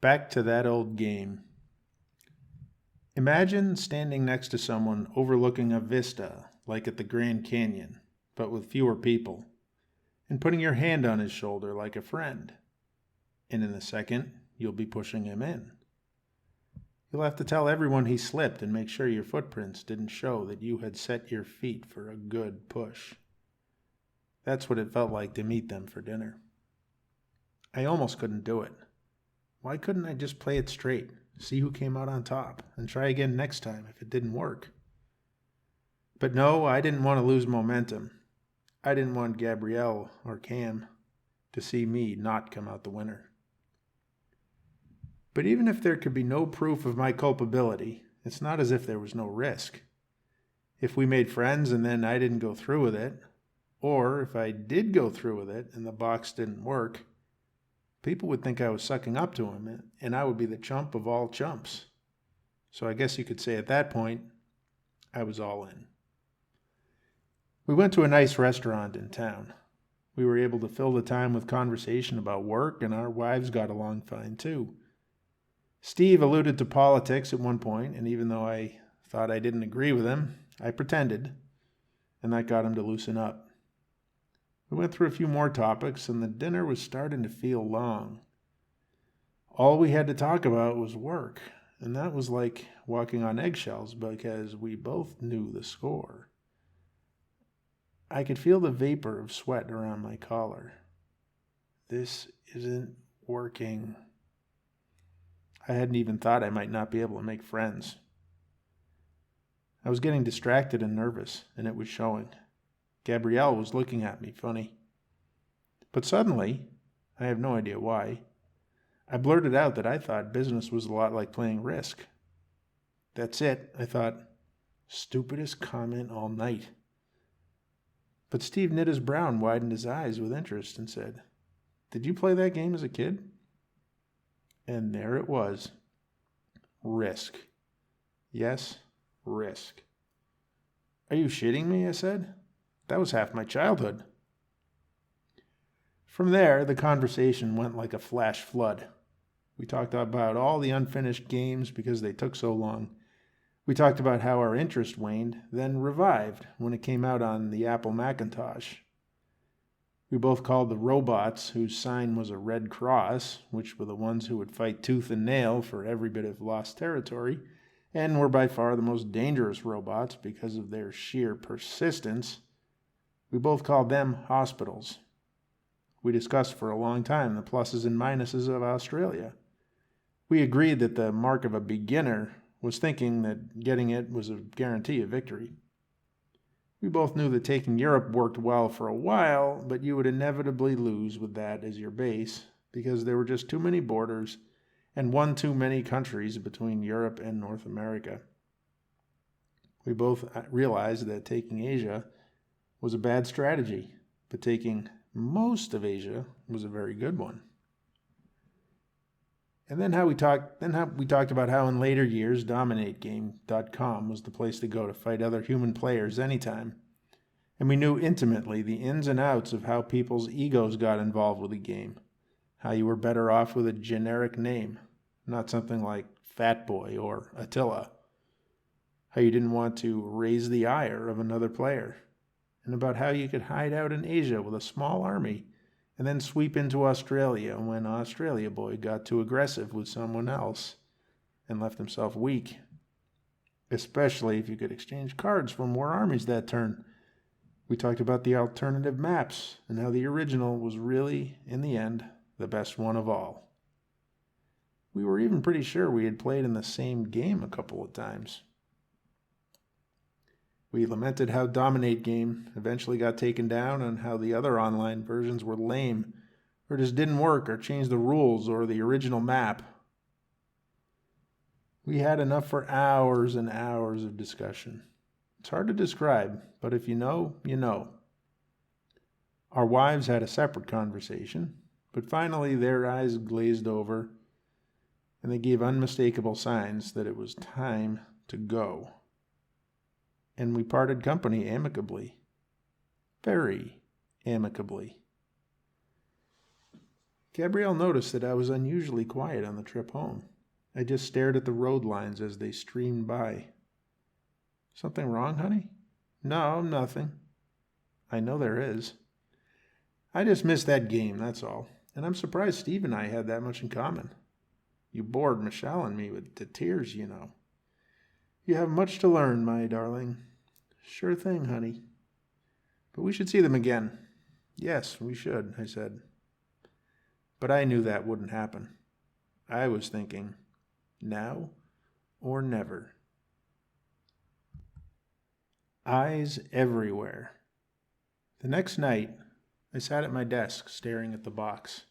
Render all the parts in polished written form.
Back to that old game. Imagine standing next to someone overlooking a vista like at the Grand Canyon, but with fewer people, and putting your hand on his shoulder like a friend. And in a second, you'll be pushing him in. You'll have to tell everyone he slipped and make sure your footprints didn't show that you had set your feet for a good push. That's what it felt like to meet them for dinner. I almost couldn't do it. Why couldn't I just play it straight, see who came out on top, and try again next time if it didn't work? But no, I didn't want to lose momentum. I didn't want Gabrielle or Cam to see me not come out the winner. But even if there could be no proof of my culpability, it's not as if there was no risk. If we made friends and then I didn't go through with it, or if I did go through with it and the box didn't work, people would think I was sucking up to him, and I would be the chump of all chumps. So I guess you could say at that point, I was all in. We went to a nice restaurant in town. We were able to fill the time with conversation about work, and our wives got along fine too. Steve alluded to politics at one point, and even though I thought I didn't agree with him, I pretended, and that got him to loosen up. We went through a few more topics, and the dinner was starting to feel long. All we had to talk about was work, and that was like walking on eggshells because we both knew the score. I could feel the vapor of sweat around my collar. This isn't working. I hadn't even thought I might not be able to make friends. I was getting distracted and nervous, and it was showing. Gabrielle was looking at me funny. But suddenly, I have no idea why, I blurted out that I thought business was a lot like playing Risk. That's it, I thought. Stupidest comment all night. But Steve knit his brow and widened his eyes with interest and said, "Did you play that game as a kid?" And there it was. Risk. Yes, Risk. "Are you shitting me?" I said. "That was half my childhood." From there, the conversation went like a flash flood. We talked about all the unfinished games because they took so long. We talked about how our interest waned, then revived when it came out on the Apple Macintosh. We both called the robots, whose sign was a red cross, which were the ones who would fight tooth and nail for every bit of lost territory, and were by far the most dangerous robots because of their sheer persistence. We both called them hospitals. We discussed for a long time the pluses and minuses of Australia. We agreed that the mark of a beginner was thinking that getting it was a guarantee of victory. We both knew that taking Europe worked well for a while, but you would inevitably lose with that as your base because there were just too many borders and one too many countries between Europe and North America. We both realized that taking Asia was a bad strategy, but taking most of Asia was a very good one. And then we talked about how in later years DominateGame.com was the place to go to fight other human players anytime. And we knew intimately the ins and outs of how people's egos got involved with the game. How you were better off with a generic name, not something like Fat Boy or Attila. How you didn't want to raise the ire of another player. And about how you could hide out in Asia with a small army and then sweep into Australia when Australia Boy got too aggressive with someone else and left himself weak. Especially if you could exchange cards from more armies that turn. We talked about the alternative maps and how the original was really, in the end, the best one of all. We were even pretty sure we had played in the same game a couple of times. We lamented how Dominate Game eventually got taken down and how the other online versions were lame or just didn't work or changed the rules or the original map. We had enough for hours and hours of discussion. It's hard to describe, but if you know, you know. Our wives had a separate conversation, but finally their eyes glazed over and they gave unmistakable signs that it was time to go. And we parted company amicably. Very amicably. Gabrielle noticed that I was unusually quiet on the trip home. I just stared at the road lines as they streamed by. Something wrong, honey? No, nothing. I know there is. I just missed that game, that's all. And I'm surprised Steve and I had that much in common. You bored Michelle and me to tears, you know. You have much to learn, my darling. Sure thing, honey. But we should see them again. Yes, we should, I said. But I knew that wouldn't happen. I was thinking, now or never. Eyes everywhere. The next night, I sat at my desk staring at the box.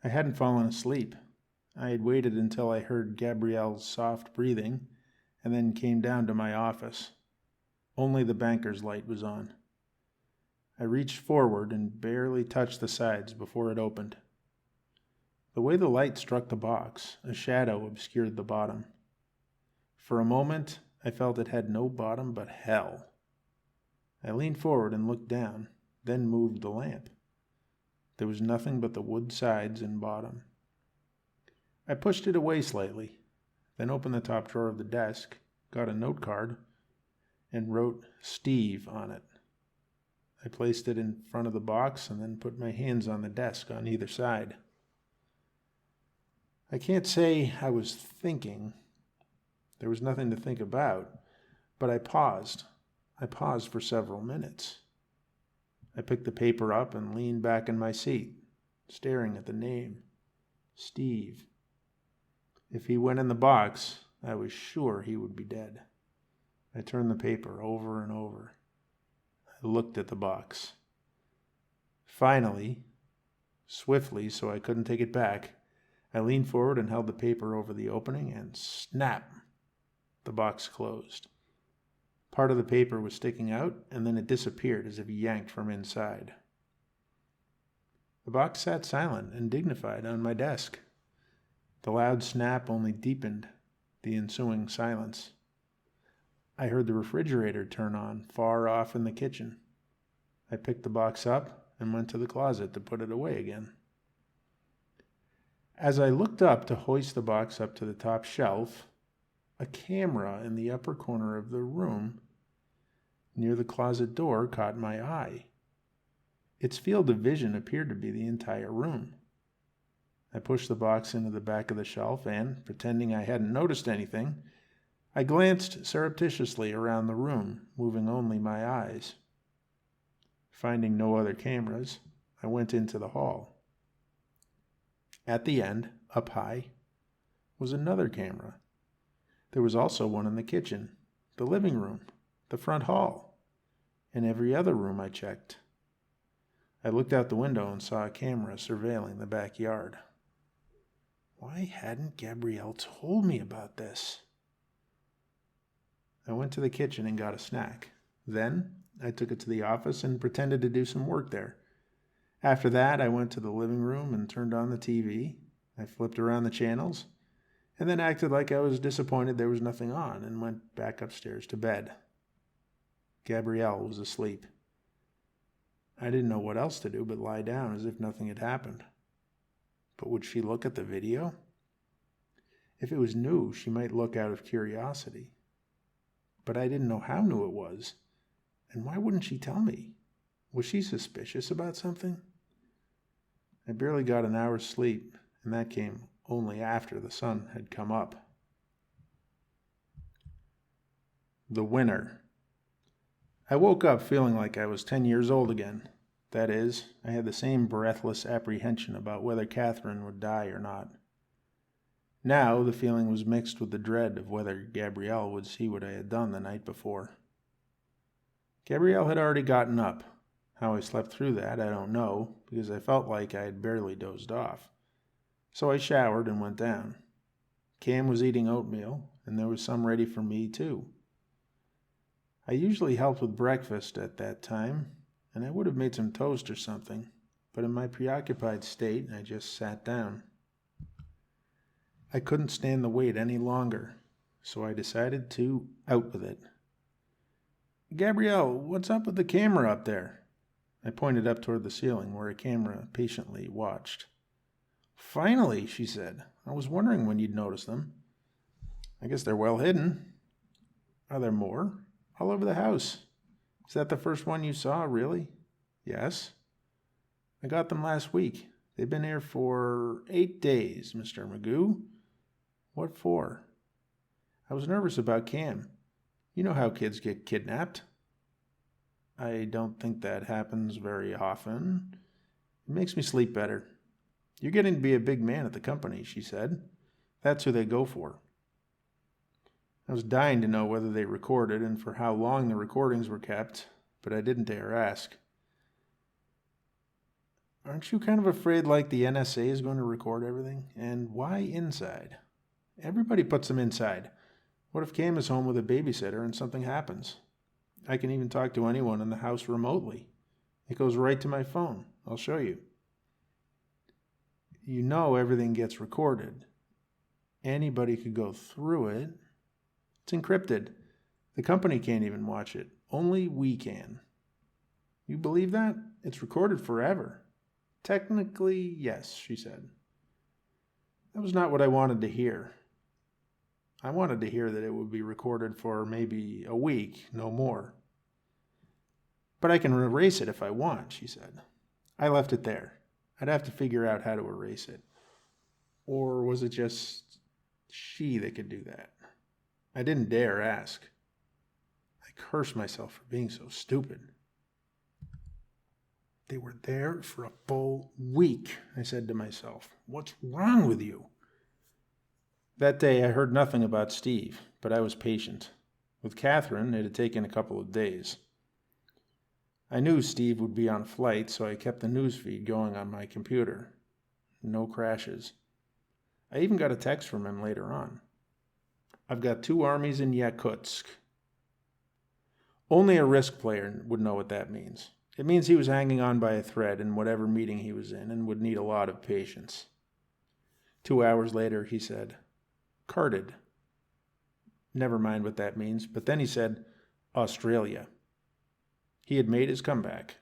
I hadn't fallen asleep. I had waited until I heard Gabrielle's soft breathing and then came down to my office. Only the banker's light was on. I reached forward and barely touched the sides before it opened. The way the light struck the box, a shadow obscured the bottom. For a moment, I felt it had no bottom but hell. I leaned forward and looked down, then moved the lamp. There was nothing but the wood sides and bottom. I pushed it away slightly, then opened the top drawer of the desk, got a note card, and wrote Steve on it. I placed it in front of the box and then put my hands on the desk on either side. I can't say I was thinking. There was nothing to think about, but I paused. I paused for several minutes. I picked the paper up and leaned back in my seat, staring at the name, Steve. If he went in the box, I was sure he would be dead. I turned the paper over and over. I looked at the box. Finally, swiftly so I couldn't take it back, I leaned forward and held the paper over the opening, and snap, the box closed. Part of the paper was sticking out, and then it disappeared as if yanked from inside. The box sat silent and dignified on my desk. The loud snap only deepened the ensuing silence. I heard the refrigerator turn on far off in the kitchen. I picked the box up and went to the closet to put it away again. As I looked up to hoist the box up to the top shelf, a camera in the upper corner of the room near the closet door caught my eye. Its field of vision appeared to be the entire room. I pushed the box into the back of the shelf and, pretending I hadn't noticed anything, I glanced surreptitiously around the room, moving only my eyes. Finding no other cameras, I went into the hall. At the end, up high, was another camera. There was also one in the kitchen, the living room, the front hall, and every other room I checked. I looked out the window and saw a camera surveilling the backyard. Why hadn't Gabrielle told me about this? I went to the kitchen and got a snack. Then I took it to the office and pretended to do some work there. After that, I went to the living room and turned on the TV. I flipped around the channels and then acted like I was disappointed there was nothing on and went back upstairs to bed. Gabrielle was asleep. I didn't know what else to do but lie down as if nothing had happened. But would she look at the video? If it was new, she might look out of curiosity. But I didn't know how new it was. And why wouldn't she tell me? Was she suspicious about something? I barely got an hour's sleep, and that came only after the sun had come up. The winter. I woke up feeling like I was 10 years old again. That is, I had the same breathless apprehension about whether Catherine would die or not. Now the feeling was mixed with the dread of whether Gabrielle would see what I had done the night before. Gabrielle had already gotten up. How I slept through that, I don't know, because I felt like I had barely dozed off. So I showered and went down. Cam was eating oatmeal, and there was some ready for me, too. I usually helped with breakfast at that time, and I would have made some toast or something, but in my preoccupied state, I just sat down. I couldn't stand the wait any longer, so I decided to out with it. Gabrielle, what's up with the camera up there? I pointed up toward the ceiling where a camera patiently watched. Finally, she said. I was wondering when you'd notice them. I guess they're well hidden. Are there more? All over the house. Is that the first one you saw, really? Yes. I got them last week. They've been here for 8 days, Mr. Magoo. What for? I was nervous about Cam. You know how kids get kidnapped. I don't think that happens very often. It makes me sleep better. You're getting to be a big man at the company, she said. That's who they go for. I was dying to know whether they recorded and for how long the recordings were kept, but I didn't dare ask. Aren't you kind of afraid like the NSA is going to record everything? And why inside? Everybody puts them inside. What if Cam is home with a babysitter and something happens? I can even talk to anyone in the house remotely. It goes right to my phone. I'll show you. You know everything gets recorded. Anybody could go through it. It's encrypted. The company can't even watch it. Only we can. You believe that? It's recorded forever. Technically, yes, she said. That was not what I wanted to hear. I wanted to hear that it would be recorded for maybe a week, no more. But I can erase it if I want, she said. I left it there. I'd have to figure out how to erase it. Or was it just she that could do that? I didn't dare ask. I cursed myself for being so stupid. They were there for a full week, I said to myself. What's wrong with you? That day I heard nothing about Steve, but I was patient. With Catherine, it had taken a couple of days. I knew Steve would be on a flight, so I kept the news feed going on my computer. No crashes. I even got a text from him later on. I've got 2 armies in Yakutsk. Only a risk player would know what that means. It means he was hanging on by a thread in whatever meeting he was in and would need a lot of patience. 2 hours later, he said, "Carded." Never mind what that means, but then he said, "Australia." He had made his comeback.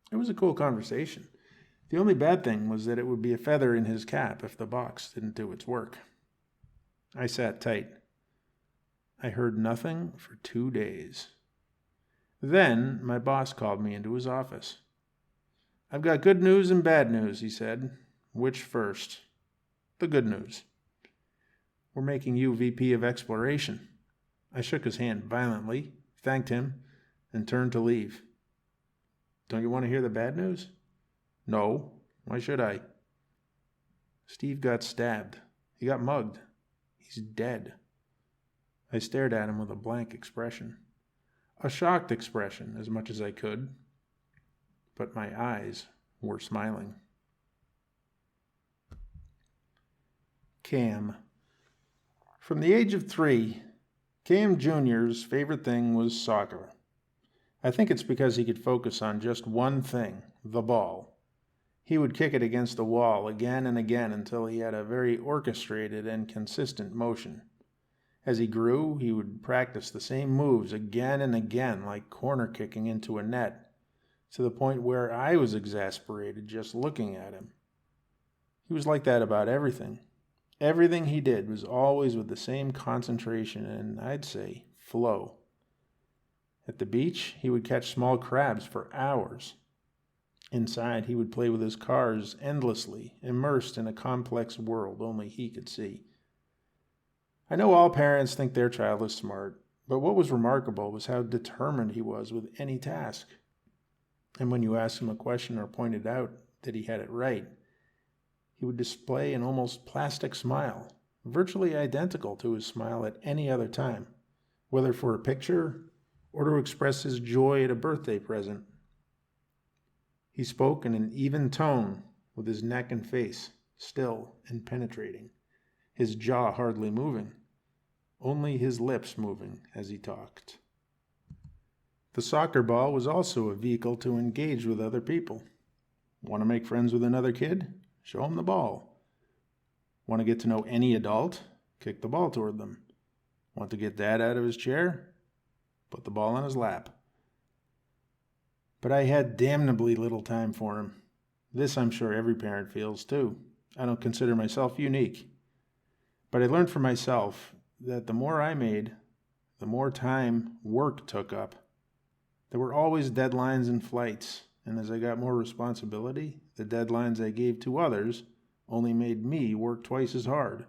It was a cool conversation. The only bad thing was that it would be a feather in his cap if the box didn't do its work. I sat tight. I heard nothing for 2 days. Then my boss called me into his office. "I've got good news and bad news," he said. "Which first?" "The good news. We're making you VP of Exploration." I shook his hand violently, thanked him, and turned to leave. "Don't you want to hear the bad news?" "No. Why should I?" "Steve got stabbed. He got mugged. He's dead." I stared at him with a blank expression. A shocked expression, as much as I could. But my eyes were smiling. Cam. From the age of 3, Cam Jr.'s favorite thing was soccer. I think it's because he could focus on just one thing, the ball. He would kick it against the wall again and again until he had a very orchestrated and consistent motion. As he grew, he would practice the same moves again and again, like corner kicking into a net, to the point where I was exasperated just looking at him. He was like that about everything. Everything he did was always with the same concentration and, I'd say, flow. At the beach, he would catch small crabs for hours. Inside, he would play with his cars endlessly, immersed in a complex world only he could see. I know all parents think their child is smart, but what was remarkable was how determined he was with any task. And when you asked him a question or pointed out that he had it right, he would display an almost plastic smile, virtually identical to his smile at any other time, whether for a picture or to express his joy at a birthday present. He spoke in an even tone, with his neck and face still and penetrating, his jaw hardly moving, only his lips moving as he talked. The soccer ball was also a vehicle to engage with other people. Want to make friends with another kid? Show him the ball. Want to get to know any adult? Kick the ball toward them. Want to get Dad out of his chair? Put the ball on his lap. But I had damnably little time for him. This I'm sure every parent feels too. I don't consider myself unique. But I learned for myself that the more I made, the more time work took up. There were always deadlines and flights, and as I got more responsibility, the deadlines I gave to others only made me work twice as hard.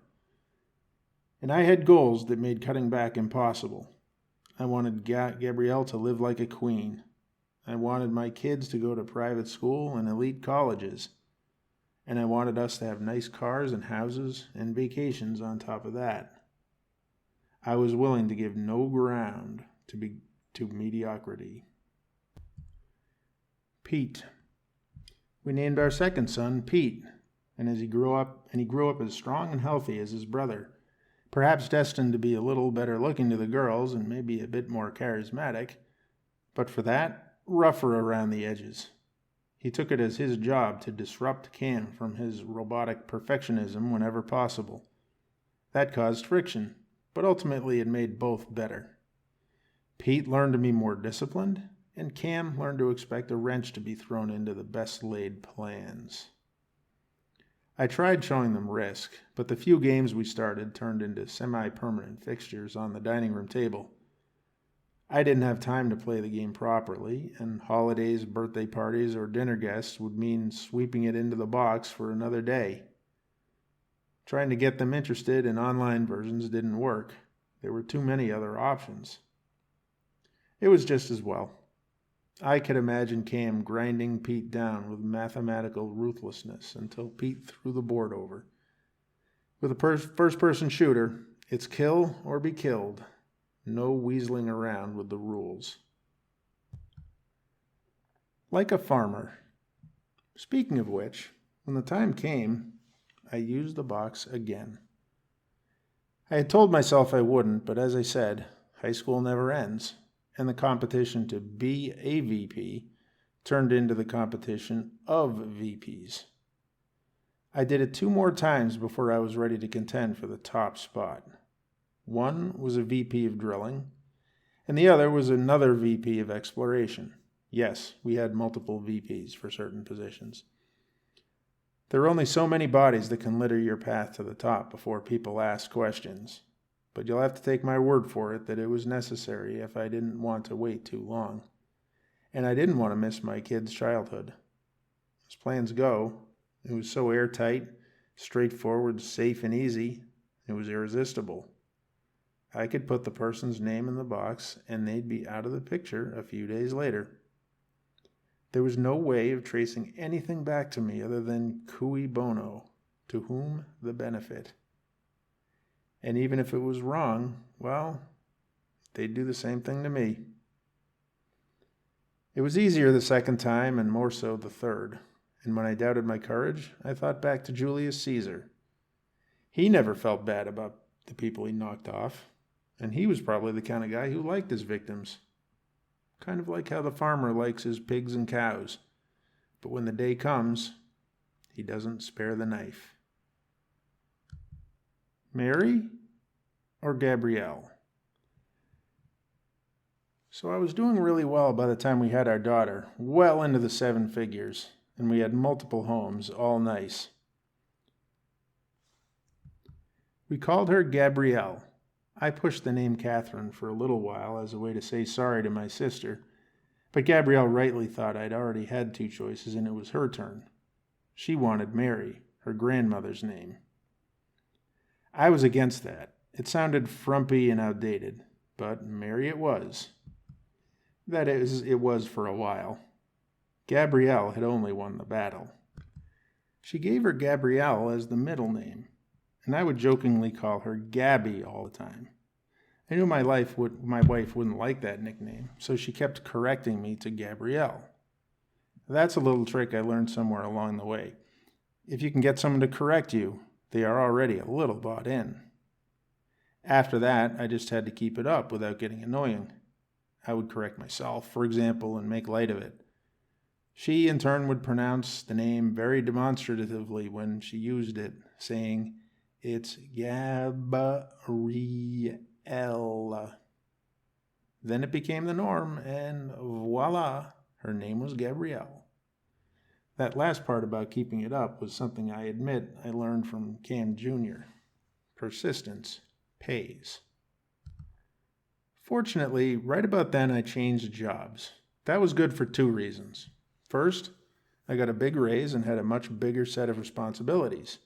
And I had goals that made cutting back impossible. I wanted Gabrielle to live like a queen. I wanted my kids to go to private school and elite colleges. And I wanted us to have nice cars and houses and vacations on top of that. I was willing to give no ground to mediocrity. Pete. We named our second son Pete, and he grew up as strong and healthy as his brother, perhaps destined to be a little better looking to the girls and maybe a bit more charismatic, but for that, rougher around the edges. He took it as his job to disrupt Cam from his robotic perfectionism whenever possible. That caused friction, but ultimately it made both better. Pete learned to be more disciplined, and Cam learned to expect a wrench to be thrown into the best laid plans. I tried showing them risk, but the few games we started turned into semi-permanent fixtures on the dining room table. I didn't have time to play the game properly, and holidays, birthday parties, or dinner guests would mean sweeping it into the box for another day. Trying to get them interested in online versions didn't work. There were too many other options. It was just as well. I could imagine Cam grinding Pete down with mathematical ruthlessness until Pete threw the board over. With a first-person shooter, it's kill or be killed. No weaseling around with the rules. Like a farmer. Speaking of which, when the time came, I used the box again. I had told myself I wouldn't, but as I said, high school never ends, and the competition to be a VP turned into the competition of VPs. I did it 2 more times before I was ready to contend for the top spot. One was a VP of drilling, and the other was another VP of exploration. Yes, we had multiple VPs for certain positions. There are only so many bodies that can litter your path to the top before people ask questions, but you'll have to take my word for it that it was necessary if I didn't want to wait too long. And I didn't want to miss my kids' childhood. As plans go, it was so airtight, straightforward, safe, and easy, it was irresistible. I could put the person's name in the box and they'd be out of the picture a few days later. There was no way of tracing anything back to me other than cui bono, to whom the benefit. And even if it was wrong, well, they'd do the same thing to me. It was easier the second time and more so the third. And when I doubted my courage, I thought back to Julius Caesar. He never felt bad about the people he knocked off. And he was probably the kind of guy who liked his victims. Kind of like how the farmer likes his pigs and cows. But when the day comes, he doesn't spare the knife. Mary or Gabrielle? So I was doing really well by the time we had our daughter, well into the 7 figures, and we had multiple homes, all nice. We called her Gabrielle. I pushed the name Catherine for a little while as a way to say sorry to my sister, but Gabrielle rightly thought I'd already had 2 choices and it was her turn. She wanted Mary, her grandmother's name. I was against that. It sounded frumpy and outdated, but Mary it was. That is, it was for a while. Gabrielle had only won the battle. She gave her Gabrielle as the middle name, and I would jokingly call her Gabby all the time. I knew my wife wouldn't like that nickname, so she kept correcting me to Gabrielle. That's a little trick I learned somewhere along the way. If you can get someone to correct you, they are already a little bought in. After that, I just had to keep it up without getting annoying. I would correct myself, for example, and make light of it. She, in turn, would pronounce the name very demonstratively when she used it, saying, "It's Gabrielle." Then it became the norm, and voila, her name was Gabrielle. That last part about keeping it up was something I admit I learned from Cam Jr. Persistence pays. Fortunately, right about then I changed jobs. That was good for 2 reasons. First, I got a big raise and had a much bigger set of responsibilities.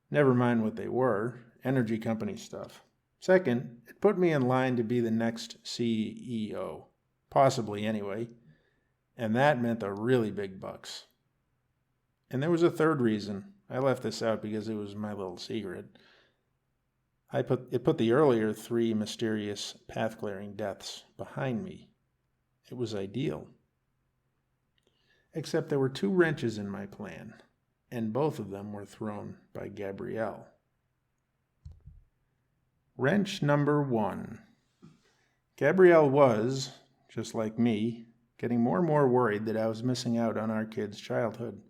Never mind what they were, energy company stuff. Second, it put me in line to be the next CEO. Possibly anyway. And that meant the really big bucks. And there was a third reason. I left this out because it was my little secret. It put the earlier 3 mysterious path-clearing deaths behind me. It was ideal. Except there were 2 wrenches in my plan, and both of them were thrown by Gabrielle. Wrench number 1. Gabrielle was, just like me, getting more and more worried that I was missing out on our kids' childhood.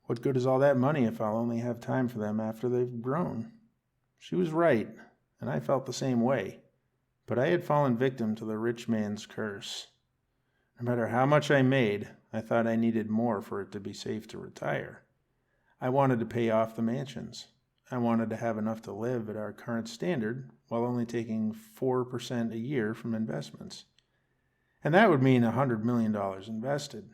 What good is all that money if I'll only have time for them after they've grown? She was right, and I felt the same way. But I had fallen victim to the rich man's curse. No matter how much I made, I thought I needed more for it to be safe to retire. I wanted to pay off the mansions. I wanted to have enough to live at our current standard while only taking 4% a year from investments. And that would mean $100 million invested.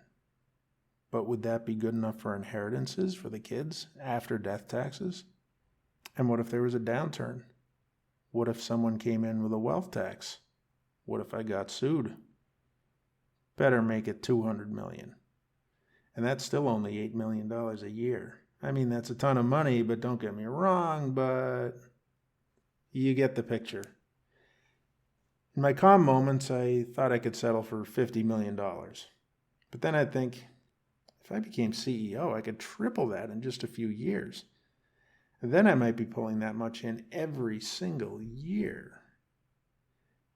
But would that be good enough for inheritances for the kids after death taxes? And what if there was a downturn? What if someone came in with a wealth tax? What if I got sued? Better make it $200 million. And that's still only $8 million a year. I mean, that's a ton of money, but don't get me wrong, but you get the picture. In my calm moments, I thought I could settle for $50 million. But then I'd think, if I became CEO, I could triple that in just a few years. And then I might be pulling that much in every single year.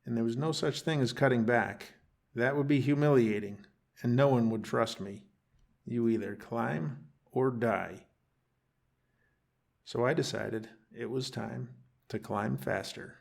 And there was no such thing as cutting back. That would be humiliating, and no one would trust me. You either climb or die. So I decided it was time to climb faster.